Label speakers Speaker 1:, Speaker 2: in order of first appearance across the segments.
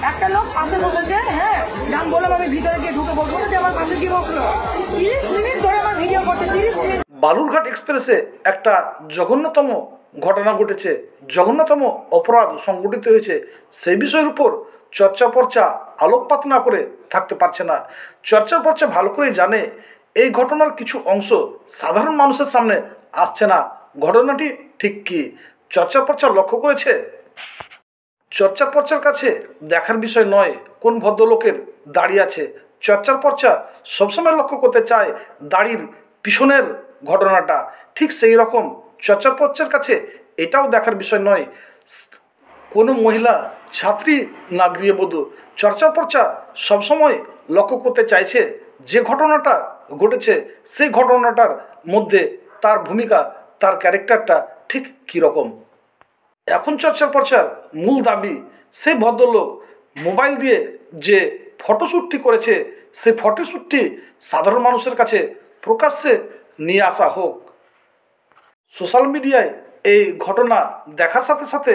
Speaker 1: একটা লোক পাশে বসেছে, হ্যাঁ নাম বললাম, আমি ভিতরে গিয়ে ঢুকে বলবো যে আমার পাশে কি বসলো, 30 মিনিট ধরে আমার ভিডিও করছে, 30 মিনিট।
Speaker 2: বালুরঘাট এক্সপ্রেসে একটা জঘন্যতম ঘটনা ঘটেছে, জঘন্যতম অপরাধ সংঘটিত হয়েছে। সেই বিষয়ের উপর চর্চা পর্চা আলোকপাত না করে থাকতে পারছে না। চর্চা পর্চা ভালো করেই জানে এই ঘটনার কিছু অংশ সাধারণ মানুষের সামনে আসছে না। ঘটনাটি ঠিক কি চর্চা পর্চা লক্ষ্য করেছে? চর্চা পর্চার কাছে দেখার বিষয় নয় কোন ভদ্রলোকের দাড়ি আছে। চর্চার পর্চা সবসময় লক্ষ্য করতে চায় দাড়ির পিছনের ঘটনাটা। ঠিক সেই রকম চর্চার পর্চার কাছে এটাও দেখার বিষয় নয় কোনো মহিলা ছাত্রী না গৃহবধূ। চর্চা পর্চা সবসময় লক্ষ্য করতে চাইছে যে ঘটনাটা ঘটেছে সেই ঘটনাটার মধ্যে তার ভূমিকা, তার ক্যারেক্টারটা ঠিক কীরকম। এখন চর্চা পর্চার মূল দাবি সেই ভদ্রলোক মোবাইল দিয়ে যে ফটোশ্যুটটি করেছে সেই ফটোশ্যুটটি সাধারণ মানুষের কাছে প্রকাশ্যে নিয়ে আসা হোক। সোশ্যাল মিডিয়ায় এই ঘটনা দেখার সাথে সাথে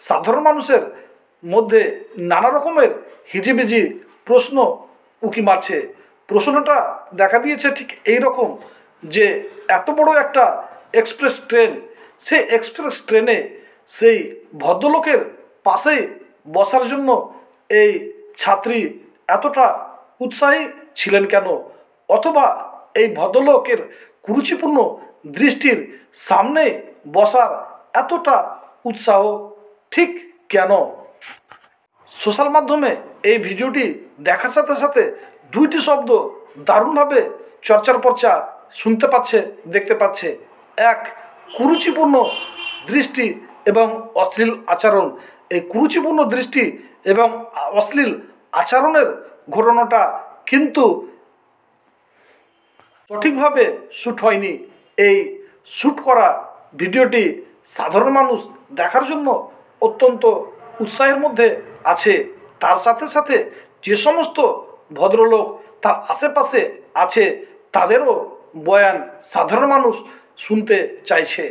Speaker 2: সাধারণ মানুষের মধ্যে নানা রকমের হিজিবিজি প্রশ্ন উকি মারছে। প্রশ্নটা দেখা দিয়েছে ঠিক এই রকম যে এত বড় একটা এক্সপ্রেস ট্রেন, সেই এক্সপ্রেস ট্রেনে সেই ভদ্রলোকের পাশে বসার জন্য এই ছাত্রী এতটা উৎসাহী ছিলেন কেন, অথবা এই ভদ্রলোকের কুরুচিপূর্ণ দৃষ্টির সামনে বসার এতটা উৎসাহ ঠিক কেন? সোশ্যাল মাধ্যমে এই ভিডিওটি দেখার সাথে সাথে দুইটি শব্দ দারুণভাবে চর্চার পর্চা শুনতে পাচ্ছে, দেখতে পাচ্ছে। এক, কুরুচিপূর্ণ দৃষ্টি এবং অশ্লীল আচরণ। এই কুরুচিপূর্ণ দৃষ্টি এবং অশ্লীল আচরণের ঘটনাটা কিন্তু সঠিকভাবে শ্যুট হয়নি। এই শ্যুট করা ভিডিওটি সাধারণ মানুষ দেখার জন্য অত্যন্ত উৎসাহের মধ্যে আছে। তার সাথে সাথে যে সমস্ত ভদ্রলোক তার আশেপাশে আছে তাদেরও বয়ান সাধারণ মানুষ শুনতে চাইছে।